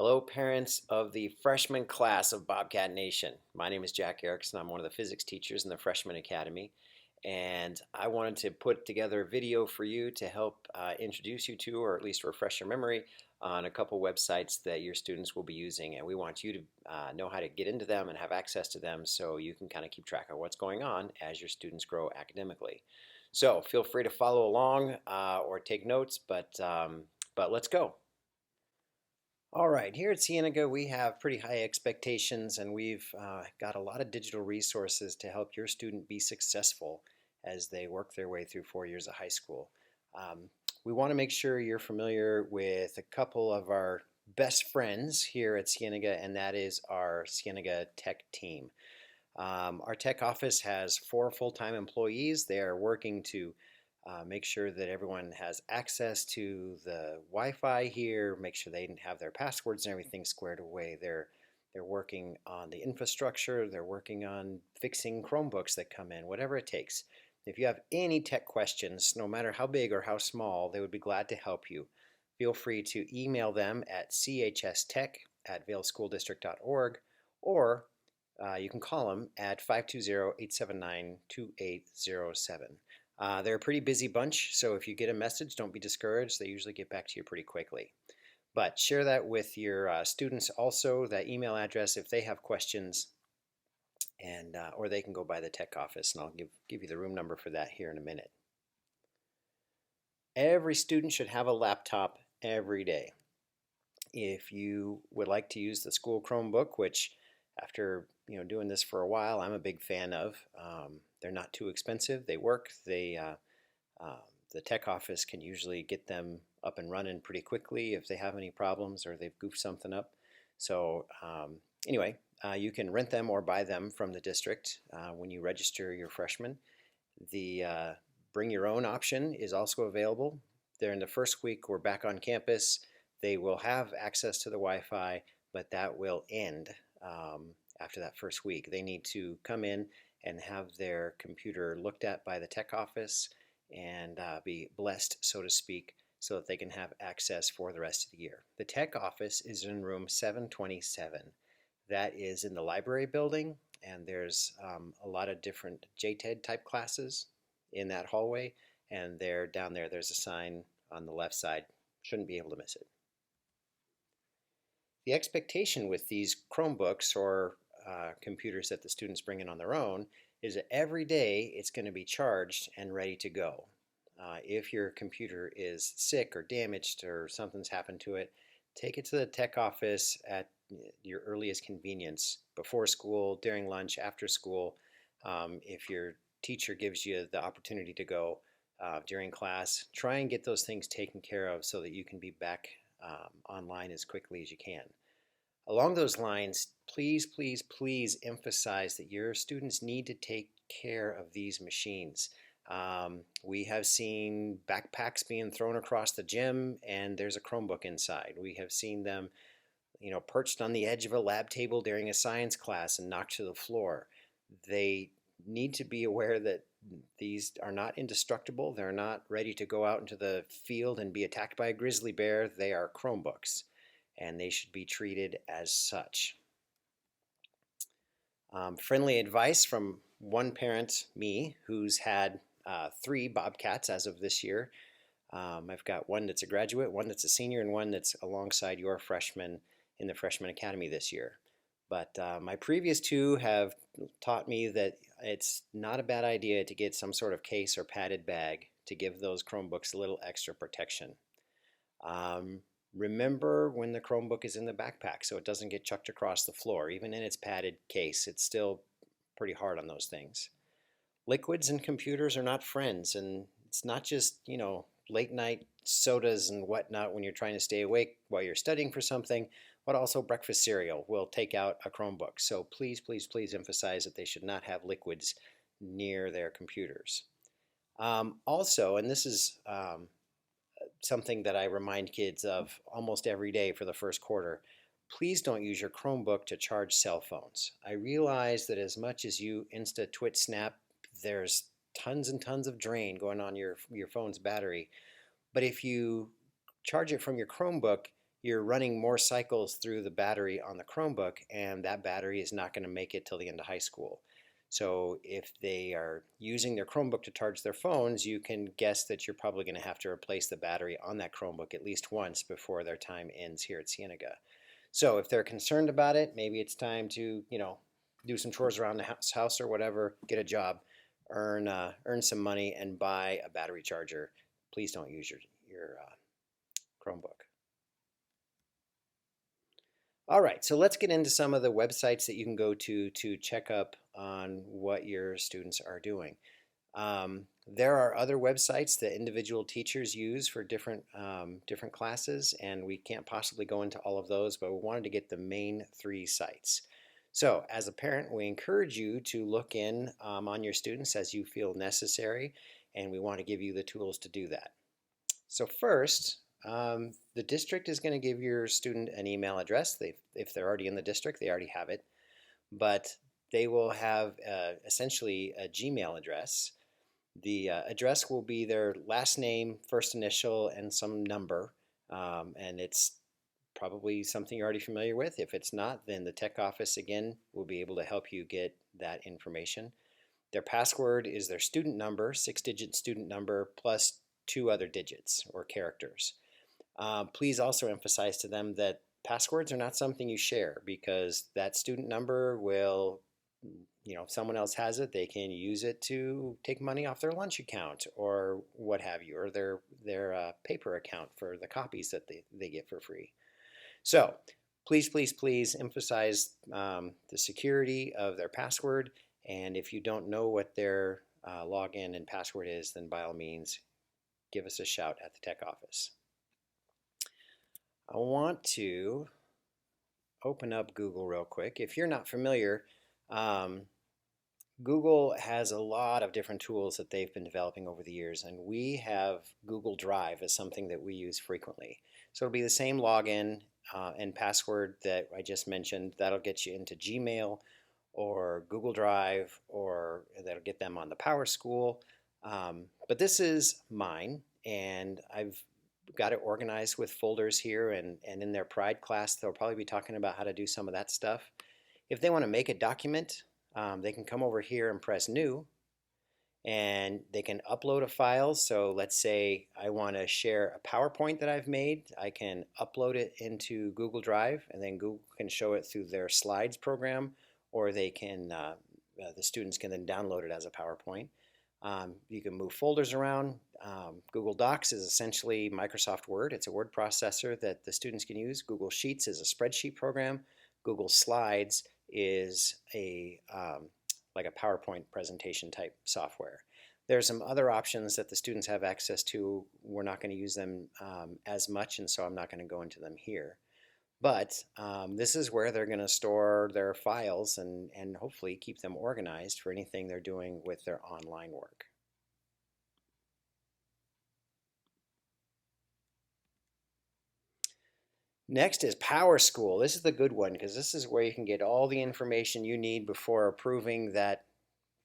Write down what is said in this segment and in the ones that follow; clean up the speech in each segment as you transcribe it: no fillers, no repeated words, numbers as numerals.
Hello, parents of the freshman class of Bobcat Nation. My name is Jack Erickson. I'm one of the physics teachers in the Freshman Academy, and I wanted to put together a video for you to help introduce you to, or at least refresh your memory, on a couple websites that your students will be using. And we want you to know how to get into them and have access to them so you can kind of keep track of what's going on as your students grow academically. So feel free to follow along or take notes, but let's go. All right, here at Cienega, we have pretty high expectations, and we've got a lot of digital resources to help your student be successful as they work their way through 4 years of high school. We want to make sure you're familiar with a couple of our best friends here at Cienega, and that is our Cienega Tech team. Our tech office has 4 full-time employees. They are working to make sure that everyone has access to the Wi-Fi here, make sure they have their passwords and everything squared away. They're working on the infrastructure, they're working on fixing Chromebooks that come in, whatever it takes. If you have any tech questions, no matter how big or how small, they would be glad to help you. Feel free to email them at chstech@valeschooldistrict.org, or you can call them at 520-879-2807. They're a pretty busy bunch, so if you get a message, don't be discouraged. They usually get back to you pretty quickly. But share that with your students also, that email address, if they have questions, and or they can go by the tech office, and I'll give you the room number for that here in a minute. Every student should have a laptop every day. If you would like to use the school Chromebook, which after doing this for a while, I'm a big fan of. They're not too expensive. They work. The tech office can usually get them up and running pretty quickly if they have any problems or they've goofed something up. So anyway, you can rent them or buy them from the district when you register your freshmen. The bring your own option is also available. During the first week we're back on campus. They will have access to the Wi-Fi, but that will end after that first week. They need to come in and have their computer looked at by the tech office and be blessed, so to speak, so that they can have access for the rest of the year. The tech office is in room 727. That is in the library building, and there's a lot of different JTED type classes in that hallway, and down there there's a sign on the left side. Shouldn't be able to miss it. The expectation with these Chromebooks or computers that the students bring in on their own is that every day it's going to be charged and ready to go. If your computer is sick or damaged or something's happened to it, take it to the tech office at your earliest convenience, before school, during lunch, after school. If your teacher gives you the opportunity to go during class, try and get those things taken care of so that you can be back online as quickly as you can. Along those lines, please, please, please emphasize that your students need to take care of these machines. We have seen backpacks being thrown across the gym and there's a Chromebook inside. We have seen them, perched on the edge of a lab table during a science class and knocked to the floor. They need to be aware that these are not indestructible. They're not ready to go out into the field and be attacked by a grizzly bear. They are Chromebooks, and they should be treated as such. Friendly advice from one parent, me, who's had 3 Bobcats as of this year. I've got one that's a graduate, one that's a senior, and one that's alongside your freshman in the Freshman Academy this year. But my previous 2 have taught me that it's not a bad idea to get some sort of case or padded bag to give those Chromebooks a little extra protection. Remember when the Chromebook is in the backpack so it doesn't get chucked across the floor. Even in its padded case, it's still pretty hard on those things. Liquids and computers are not friends, and it's not just, late night sodas and whatnot when you're trying to stay awake while you're studying for something, but also breakfast cereal will take out a Chromebook. So please, please, please emphasize that they should not have liquids near their computers. Also, and this is something that I remind kids of almost every day for the first quarter, please don't use your Chromebook to charge cell phones. I realize that as much as you Insta, Twit, Snap, there's tons and tons of drain going on your phone's battery. But if you charge it from your Chromebook, you're running more cycles through the battery on the Chromebook, and that battery is not going to make it till the end of high school. So if they are using their Chromebook to charge their phones, you can guess that you're probably going to have to replace the battery on that Chromebook at least once before their time ends here at Cienega. So if they're concerned about it, maybe it's time to, do some chores around the house or whatever, get a job, earn some money, and buy a battery charger. Please don't use your Chromebook. All right, so let's get into some of the websites that you can go to check up on what your students are doing. There are other websites that individual teachers use for different classes, and we can't possibly go into all of those, but we wanted to get the main three sites. So as a parent, we encourage you to look in on your students as you feel necessary, and we want to give you the tools to do that. So first, the district is going to give your student an email address. If they're already in the district, they already have it, but they will have essentially a Gmail address. The address will be their last name, first initial, and some number, and it's probably something you're already familiar with. If it's not, then the tech office again will be able to help you get that information. Their password is their student number, 6-digit student number, plus 2 other digits or characters. Please also emphasize to them that passwords are not something you share, because that student number will, if someone else has it, they can use it to take money off their lunch account or what have you, or their paper account for the copies that they get for free. So please emphasize the security of their password. And if you don't know what their login and password is, then by all means, give us a shout at the tech office. I want to open up Google real quick. If you're not familiar, Google has a lot of different tools that they've been developing over the years, and we have Google Drive as something that we use frequently. So it'll be the same login and password that I just mentioned. That'll get you into Gmail or Google Drive, or that'll get them on the PowerSchool. But this is mine, and I've got it organized with folders here, and in their Pride class, they'll probably be talking about how to do some of that stuff. If they want to make a document, they can come over here and press New, and they can upload a file. So let's say I want to share a PowerPoint that I've made. I can upload it into Google Drive, and then Google can show it through their Slides program, or they can the students can then download it as a PowerPoint. You can move folders around. Google Docs is essentially Microsoft Word. It's a word processor that the students can use. Google Sheets is a spreadsheet program. Google Slides is like a PowerPoint presentation type software. There are some other options that the students have access to. We're not going to use them as much, and so I'm not going to go into them here. But this is where they're going to store their files and hopefully keep them organized for anything they're doing with their online work. Next is PowerSchool. This is the good one, because this is where you can get all the information you need before approving that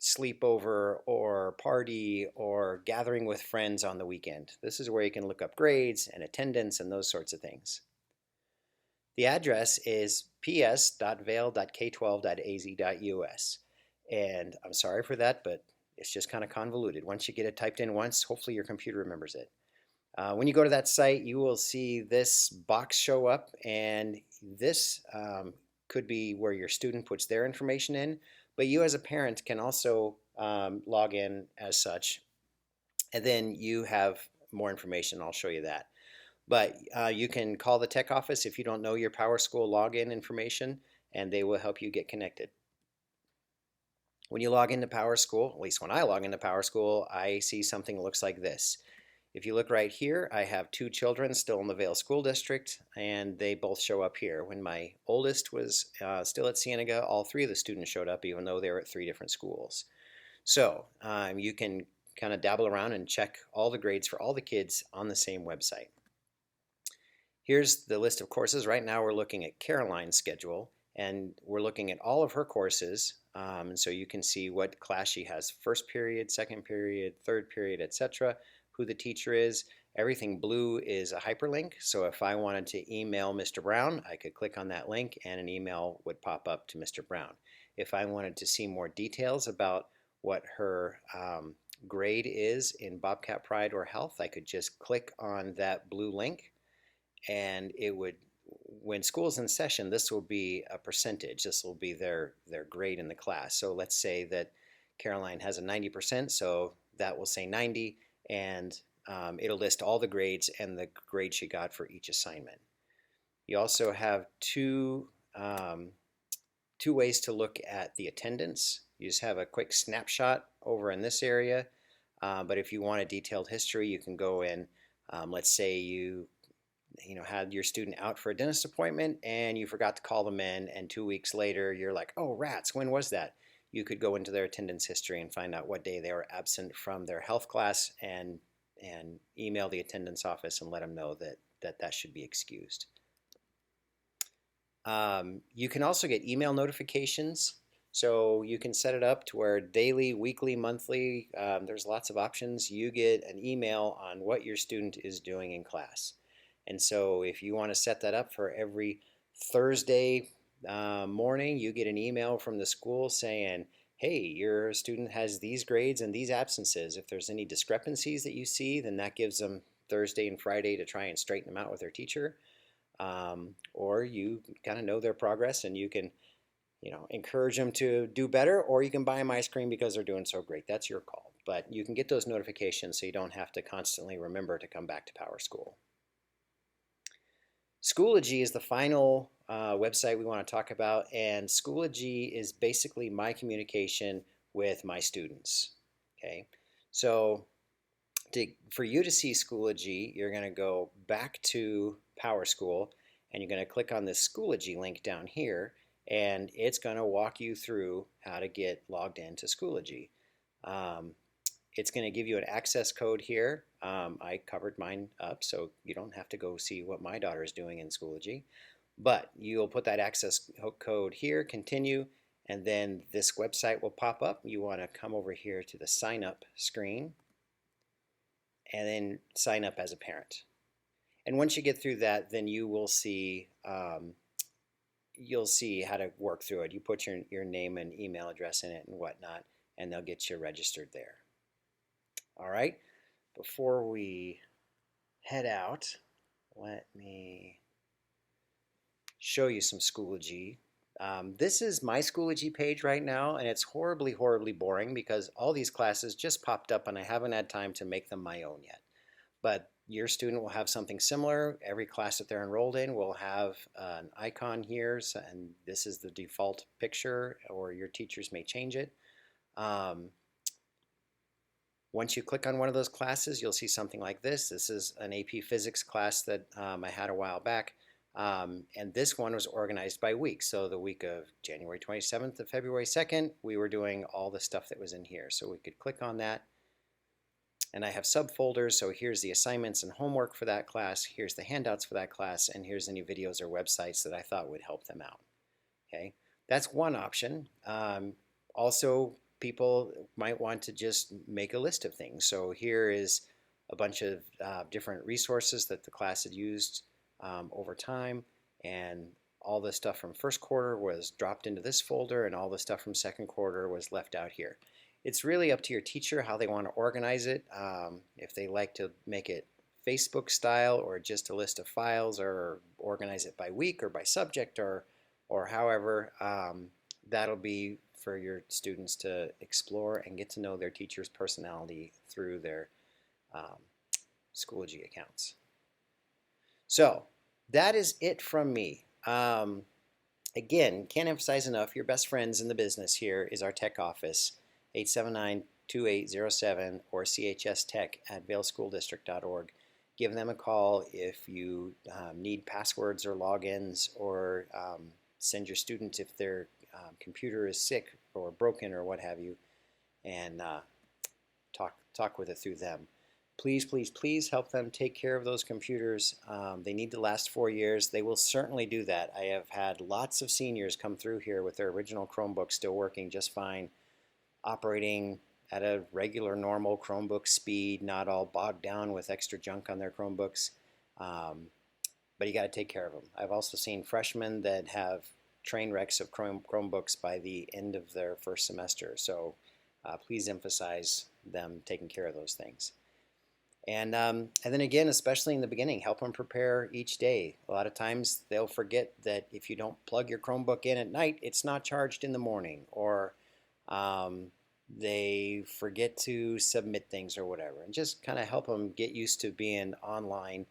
sleepover or party or gathering with friends on the weekend. This is where you can look up grades and attendance and those sorts of things. The address is ps.vail.k12.az.us. And I'm sorry for that, but it's just kind of convoluted. Once you get it typed in once, hopefully your computer remembers it. When you go to that site, you will see this box show up, and this could be where your student puts their information in, but you as a parent can also log in as such, and then you have more information. I'll show you that. But you can call the tech office if you don't know your PowerSchool login information, and they will help you get connected. When you log into PowerSchool, at least when I log into PowerSchool, I see something that looks like this. If you look right here, I have 2 children still in the Vail School District, and they both show up here. When my oldest was still at Cienega, all 3 of the students showed up, even though they were at 3 different schools. So you can kind of dabble around and check all the grades for all the kids on the same website. Here's the list of courses. Right now we're looking at Caroline's schedule, and we're looking at all of her courses. And so you can see what class she has: first period, second period, third period, etc., who the teacher is, Everything blue is a hyperlink, so if I wanted to email Mr. Brown, I could click on that link and an email would pop up to Mr. Brown. If I wanted to see more details about what her grade is in Bobcat Pride or Health, I could just click on that blue link and it would, when school's in session, this will be a percentage. This will be their grade in the class. So let's say that Caroline has a 90%, so that will say 90, and it'll list all the grades and the grade she got for each assignment. You also have two ways to look at the attendance. You just have a quick snapshot over in this area, but if you want a detailed history, you can go in. Let's say you had your student out for a dentist appointment and you forgot to call them in, and 2 weeks later you're like, oh rats, when was that? You could go into their attendance history and find out what day they were absent from their health class and email the attendance office and let them know that should be excused. You can also get email notifications, so you can set it up to where daily, weekly, monthly, there's lots of options. You get an email on what your student is doing in class. And so if you want to set that up for every Thursday morning, you get an email from the school saying, hey, your student has these grades and these absences. If there's any discrepancies that you see, then that gives them Thursday and Friday to try and straighten them out with their teacher. Or you kind of know their progress and you can encourage them to do better, or you can buy them ice cream because they're doing so great. That's your call. But you can get those notifications so you don't have to constantly remember to come back to PowerSchool. Schoology is the final website we want to talk about, and Schoology is basically my communication with my students. Okay, so for you to see Schoology, you're going to go back to PowerSchool and you're going to click on this Schoology link down here, and it's going to walk you through how to get logged into Schoology. It's going to give you an access code here. I covered mine up so you don't have to go see what my daughter is doing in Schoology. But you'll put that access code here, continue, and then this website will pop up. You want to come over here to the sign up screen and then sign up as a parent. And once you get through that, then you will see you'll see how to work through it. You put your name and email address in it and whatnot, and they'll get you registered there. All right, before we head out, let me show you some Schoology. This is my Schoology page right now, and it's horribly, horribly boring because all these classes just popped up and I haven't had time to make them my own yet. But your student will have something similar. Every class that they're enrolled in will have an icon here, and this is the default picture, or your teachers may change it. Once you click on one of those classes, you'll see something like this. This is an AP Physics class that I had a while back. And this one was organized by week. So the week of January 27th to February 2nd, we were doing all the stuff that was in here. So we could click on that. And I have subfolders. So here's the assignments and homework for that class. Here's the handouts for that class. And here's any videos or websites that I thought would help them out. Okay, that's one option. Also, people might want to just make a list of things. So here is a bunch of different resources that the class had used over time, and all the stuff from first quarter was dropped into this folder, and all the stuff from second quarter was left out here. It's really up to your teacher how they want to organize it. If they like to make it Facebook style or just a list of files, or organize it by week or by subject, or however, that'll be for your students to explore and get to know their teacher's personality through their Schoology accounts. So that is it from me. Again, can't emphasize enough, your best friends in the business here is our tech office, 879-2807, or chstech@vailschooldistrict.org. Give them a call if you need passwords or logins, or send your student if their computer is sick or broken or what have you, and talk with it through them. Please, please, please help them take care of those computers. They need to last 4 years. They will certainly do that. I have had lots of seniors come through here with their original Chromebooks still working just fine, operating at a regular, normal Chromebook speed, not all bogged down with extra junk on their Chromebooks. Um, but you got to take care of them. I've also seen freshmen that have train wrecks of Chromebooks by the end of their first semester. So please emphasize them taking care of those things. And then again, especially in the beginning, help them prepare each day. A lot of times they'll forget that if you don't plug your Chromebook in at night, it's not charged in the morning, or um, they forget to submit things or whatever. And just kind of help them get used to being online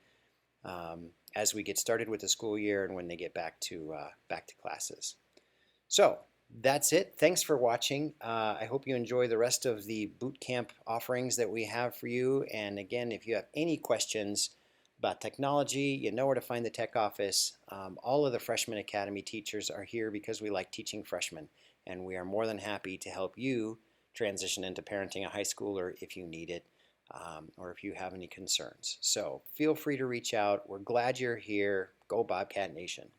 as we get started with the school year and when they get back to classes. So that's it. Thanks for watching. I hope you enjoy the rest of the boot camp offerings that we have for you. And again, if you have any questions about technology, you know where to find the tech office. All of the Freshman Academy teachers are here because we like teaching freshmen, and we are more than happy to help you transition into parenting a high schooler if you need it, or if you have any concerns. So feel free to reach out. We're glad you're here. Go Bobcat Nation.